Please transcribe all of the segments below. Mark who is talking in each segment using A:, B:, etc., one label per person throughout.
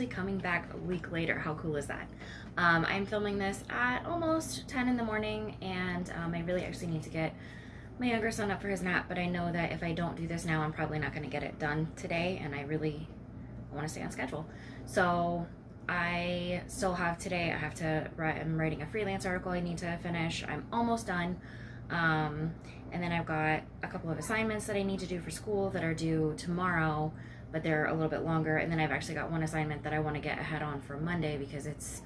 A: coming back a week later. How cool is that? I'm filming this at almost 10 in the morning, and I really actually need to get my younger son up for his nap, but I know that if I don't do this now, I'm probably not going to get it done today, and I really want to stay on schedule. So I still have today, I'm writing a freelance article I need to finish. I'm almost done. And then I've got a couple of assignments that I need to do for school that are due tomorrow, but they're a little bit longer. And then I've actually got one assignment that I want to get ahead on for Monday because it's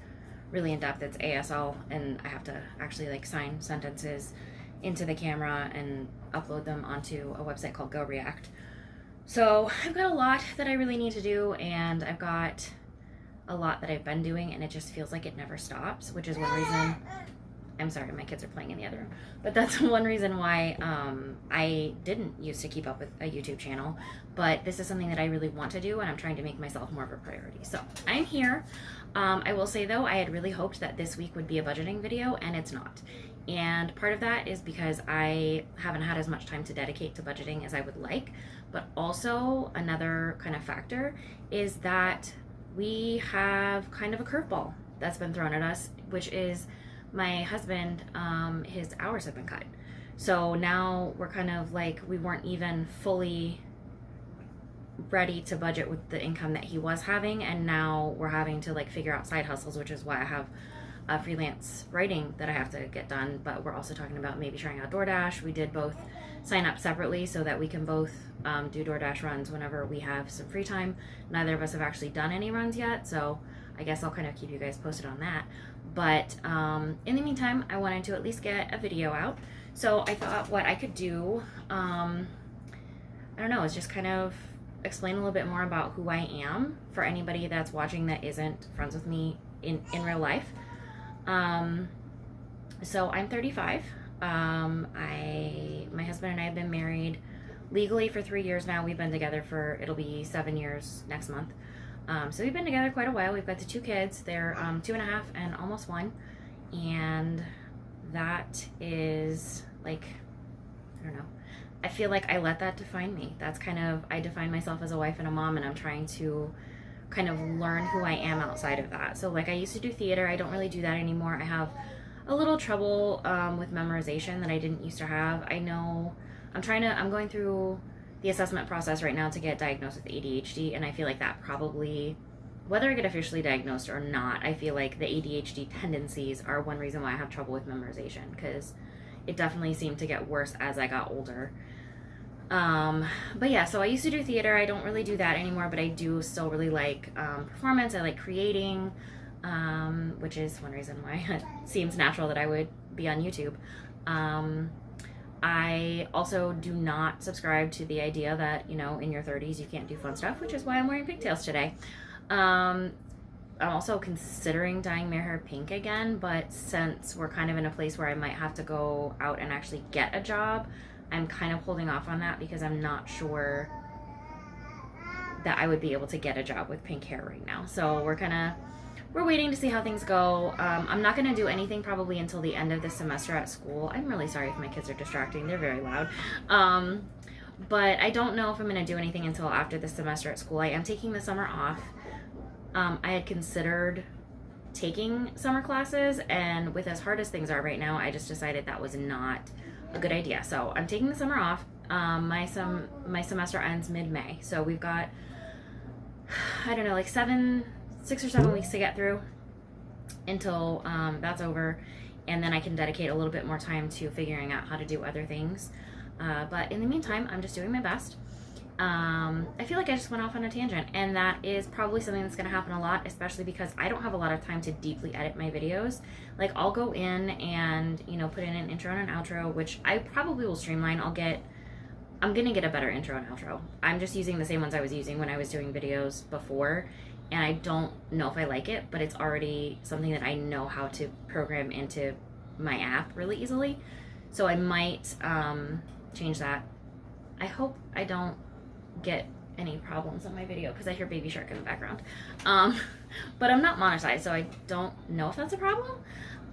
A: really in depth. It's ASL, and I have to actually like sign sentences into the camera and upload them onto a website called Go React. So I've got a lot that I really need to do, and I've got a lot that I've been doing, and it just feels like it never stops, which is one reason. I'm sorry, my kids are playing in the other room. But that's one reason why I didn't used to keep up with a YouTube channel. But this is something that I really want to do, and I'm trying to make myself more of a priority. So I'm here. I will say, though, I had really hoped that this week would be a budgeting video, and it's not. And part of that is because I haven't had as much time to dedicate to budgeting as I would like. But also another kind of factor is that we have kind of a curveball that's been thrown at us, which is my husband, his hours have been cut. So now we're kind of like, we weren't even fully ready to budget with the income that he was having, and now we're having to like figure out side hustles, which is why I have freelance writing that I have to get done. But we're also talking about maybe trying out DoorDash. We did both sign up separately so that we can both do DoorDash runs whenever we have some free time. Neither of us have actually done any runs yet, so I guess I'll kind of keep you guys posted on that. But in the meantime, I wanted to at least get a video out. So I thought what I could do, I don't know, is just kind of explain a little bit more about who I am for anybody that's watching that isn't friends with me in real life. So I'm 35. My husband and I have been married legally for 3 years now. We've been together for, it'll be 7 years next month. So we've been together quite a while. We've got the 2 kids. They're 2.5 and almost 1. And that is like, I don't know. I feel like I let that define me. That's kind of, I define myself as a wife and a mom, and I'm trying to kind of learn who I am outside of that. So like I used to do theater. I don't really do that anymore. I have a little trouble with memorization that I didn't used to have. I know I'm going through the assessment process right now to get diagnosed with ADHD, and I feel like that probably, whether I get officially diagnosed or not, I feel like the ADHD tendencies are one reason why I have trouble with memorization, because it definitely seemed to get worse as I got older. But yeah, so I used to do theater. I don't really do that anymore, but I do still really like performance. I like creating, which is one reason why it seems natural that I would be on YouTube. I also do not subscribe to the idea that, you know, in your 30s you can't do fun stuff, which is why I'm wearing pigtails today. I'm also considering dyeing my hair pink again, but since we're kind of in a place where I might have to go out and actually get a job, I'm kind of holding off on that because I'm not sure that I would be able to get a job with pink hair right now. So we're waiting to see how things go. I'm not going to do anything probably until the end of the semester at school. I'm really sorry if my kids are distracting. They're very loud. But I don't know if I'm going to do anything until after the semester at school. I am taking the summer off. I had considered taking summer classes, and with as hard as things are right now, I just decided that was not a good idea. So I'm taking the summer off. My semester ends mid-May. So we've got, I don't know, like 6 or 7 weeks to get through until that's over, and then I can dedicate a little bit more time to figuring out how to do other things. But in the meantime, I'm just doing my best. I feel like I just went off on a tangent, and that is probably something that's going to happen a lot, especially because I don't have a lot of time to deeply edit my videos. Like, I'll go in and, you know, put in an intro and an outro, which I probably will streamline. I'm going to get a better intro and outro. I'm just using the same ones I was using when I was doing videos before, and I don't know if I like it, but it's already something that I know how to program into my app really easily. So I might change that. I hope I don't get any problems on my video because I hear Baby Shark in the background. But I'm not monetized, so I don't know if that's a problem.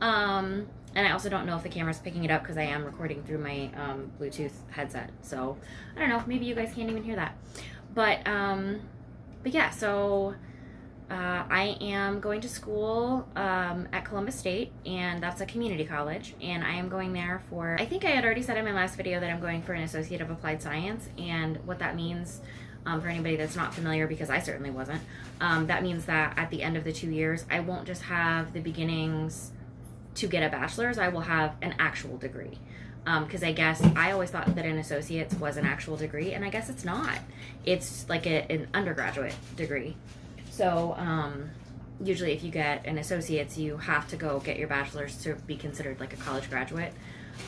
A: And I also don't know if the camera's picking it up because I am recording through my Bluetooth headset. So I don't know, maybe you guys can't even hear that. But yeah, so I am going to school at Columbus State, and that's a community college, and I am going there for, I think I had already said in my last video that I'm going for an Associate of Applied Science, and what that means, for anybody that's not familiar, because I certainly wasn't, that means that at the end of the 2 years, I won't just have the beginnings to get a bachelor's, I will have an actual degree. Because I guess I always thought that an associate's was an actual degree, and I guess it's not. It's like an undergraduate degree. So usually if you get an associate's, you have to go get your bachelor's to be considered like a college graduate.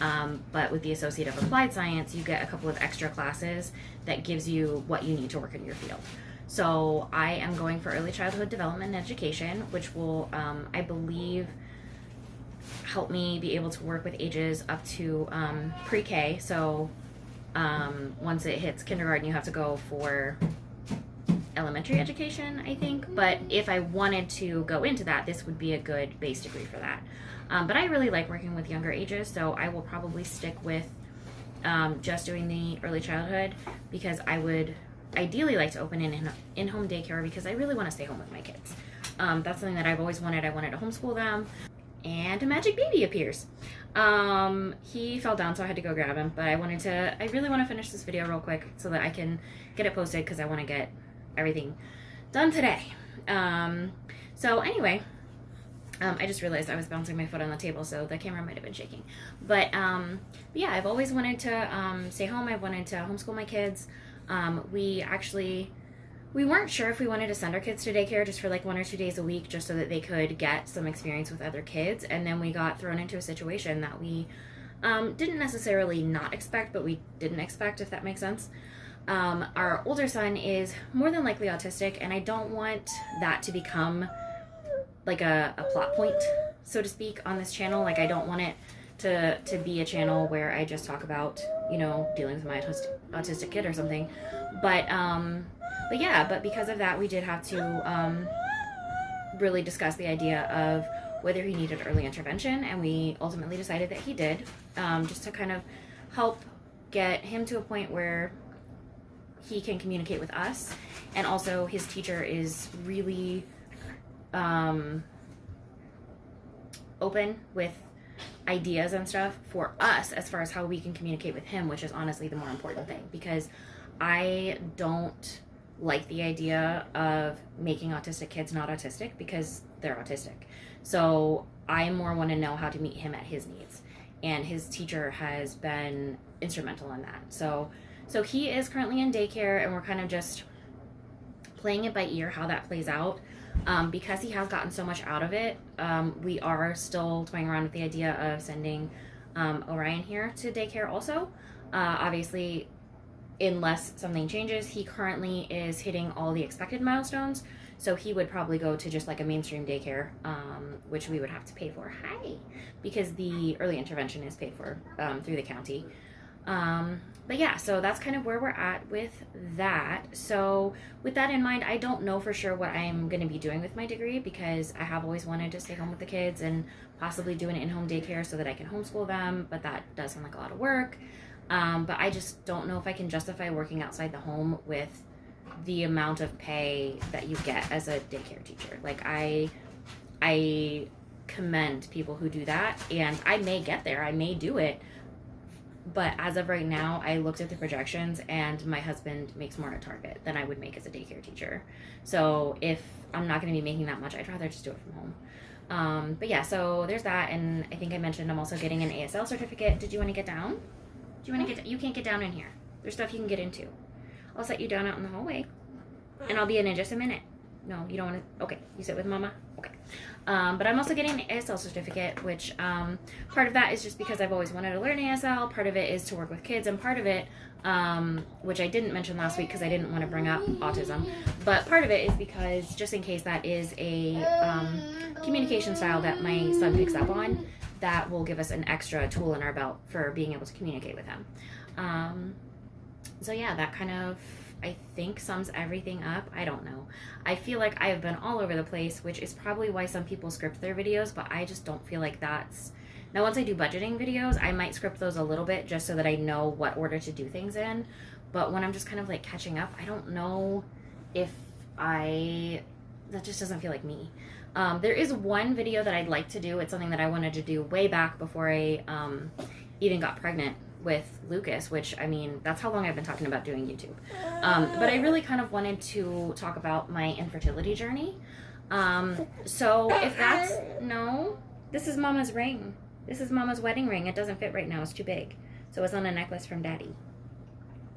A: But with the Associate of Applied Science, you get a couple of extra classes that gives you what you need to work in your field. So I am going for early childhood development and education, which will, I believe, help me be able to work with ages up to pre-K. So once it hits kindergarten, you have to go for elementary education, I think. But if I wanted to go into that, this would be a good base degree for that. But I really like working with younger ages, so I will probably stick with just doing the early childhood, because I would ideally like to open an in-home daycare, because I really want to stay home with my kids. That's something that I've always wanted. I wanted to homeschool them. And a magic baby appears. He fell down, so I had to go grab him, but I really want to finish this video real quick so that I can get it posted, because I want to get everything done today. So anyway, I just realized I was bouncing my foot on the table, so the camera might have been shaking. But yeah, I've always wanted to stay home. I wanted to homeschool my kids. We weren't sure if we wanted to send our kids to daycare just for like 1 or 2 days a week, just so that they could get some experience with other kids. And then we got thrown into a situation that we didn't necessarily not expect, but we didn't expect, if that makes sense. Our older son is more than likely autistic, and I don't want that to become like a plot point, so to speak, on this channel. Like, I don't want it to be a channel where I just talk about, you know, dealing with my autistic kid or something. But yeah, but because of that, we did have to really discuss the idea of whether he needed early intervention, and we ultimately decided that he did, just to kind of help get him to a point where he can communicate with us. And also, his teacher is really open with ideas and stuff for us as far as how we can communicate with him, which is honestly the more important thing, because I don't like the idea of making autistic kids not autistic, because they're autistic. So I more want to know how to meet him at his needs, and his teacher has been instrumental in that. So he is currently in daycare, and we're kind of just playing it by ear how that plays out. Because he has gotten so much out of it, we are still toying around with the idea of sending Orion here to daycare also. Obviously, unless something changes, he currently is hitting all the expected milestones, so he would probably go to just like a mainstream daycare, which we would have to pay for, because the early intervention is paid for through the county. But yeah, so that's kind of where we're at with that. So with that in mind, I don't know for sure what I'm going to be doing with my degree, because I have always wanted to stay home with the kids and possibly do an in-home daycare so that I can homeschool them, but that does sound like a lot of work. But I just don't know if I can justify working outside the home with the amount of pay that you get as a daycare teacher. Like, I commend people who do that, and I may get there, I may do it. But as of right now, I looked at the projections, and my husband makes more at Target than I would make as a daycare teacher. So if I'm not going to be making that much, I'd rather just do it from home. But yeah, so there's that. And I think I mentioned I'm also getting an ASL certificate. Did you want to get down? Do you want to get? You can't get down in here. There's stuff you can get into. I'll set you down out in the hallway, and I'll be in just a minute. No, you don't want to. Okay, you sit with Mama. Okay. But I'm also getting an ASL certificate, which part of that is just because I've always wanted to learn ASL. Part of it is to work with kids, and part of it, which I didn't mention last week because I didn't want to bring up autism, but part of it is because just in case that is a communication style that my son picks up on, that will give us an extra tool in our belt for being able to communicate with him. So yeah, that kind of, I think, sums everything up. I don't know. I feel like I have been all over the place, which is probably why some people script their videos, but I just don't feel like that's... Now, once I do budgeting videos, I might script those a little bit just so that I know what order to do things in. But when I'm just kind of like catching up, I don't know if I that just doesn't feel like me. There is one video that I'd like to do. It's something that I wanted to do way back before I even got pregnant with Lucas, which, I mean, that's how long I've been talking about doing YouTube. But I really kind of wanted to talk about my infertility journey. So if that's, no, this is Mama's ring. This is Mama's wedding ring. It doesn't fit right now. It's too big. So it's on a necklace from Daddy.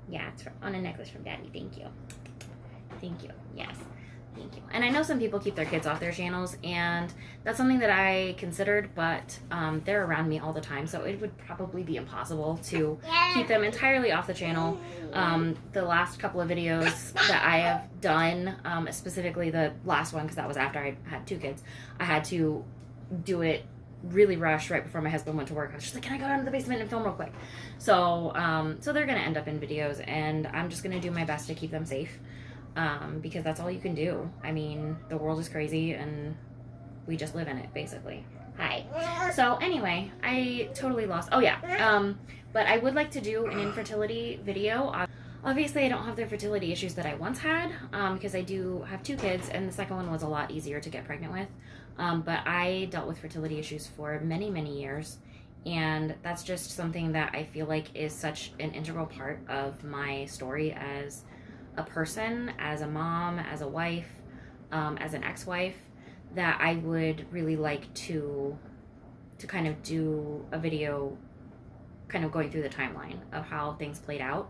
A: Yeah, it's on a necklace from Daddy. Thank you. Thank you. Yes. Thank you. And I know some people keep their kids off their channels, and that's something that I considered, but they're around me all the time, so it would probably be impossible to keep them entirely off the channel. The last couple of videos that I have done, specifically the last one, because that was after I had 2 kids, I had to do it really rushed right before my husband went to work. I was just like, can I go down to the basement and film real quick? So, so they're going to end up in videos, and I'm just going to do my best to keep them safe. Because that's all you can do. I mean, the world is crazy and we just live in it, basically. Hi. So anyway, I totally lost. Oh yeah. But I would like to do an infertility video. Obviously, I don't have the fertility issues that I once had, because I do have 2 kids, and the second one was a lot easier to get pregnant with. But I dealt with fertility issues for many, many years. And that's just something that I feel like is such an integral part of my story as a person, as a mom, as a wife, as an ex-wife, that I would really like to kind of do a video kind of going through the timeline of how things played out.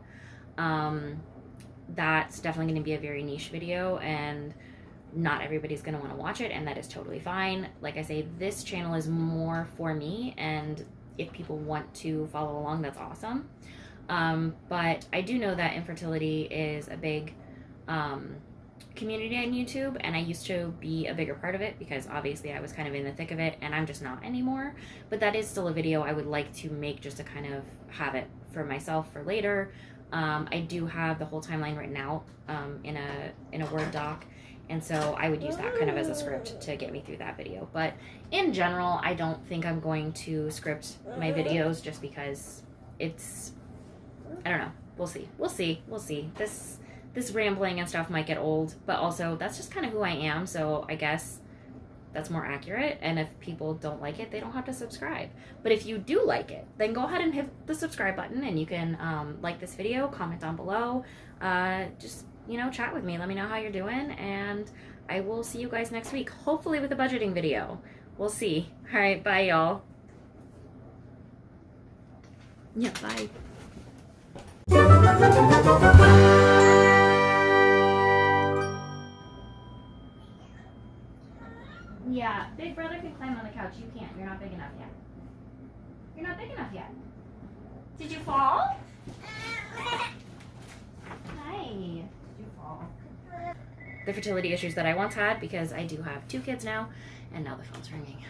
A: That's definitely going to be a very niche video, and not everybody's going to want to watch it, and that is totally fine. Like I say, this channel is more for me, and if people want to follow along, that's awesome. But I do know that infertility is a big community on YouTube, and I used to be a bigger part of it because obviously I was kind of in the thick of it, and I'm just not anymore. But that is still a video I would like to make, just to kind of have it for myself for later. I do have the whole timeline written out in a Word doc, and so I would use that kind of as a script to get me through that video. But in general, I don't think I'm going to script my videos, just because it's, I don't know. We'll see. We'll see. We'll see. This rambling and stuff might get old, but also that's just kind of who I am, so I guess that's more accurate. And if people don't like it, they don't have to subscribe. But if you do like it, then go ahead and hit the subscribe button, and you can like this video, comment down below, just, you know, chat with me. Let me know how you're doing, and I will see you guys next week, hopefully with a budgeting video. We'll see. All right, bye, y'all. Yeah, bye. Yeah, big brother can climb on the couch. You can't. You're not big enough yet. You're not big enough yet. Did you fall? Hi. Did you fall? The fertility issues that I once had, because I do have 2 kids now, and now the phone's ringing.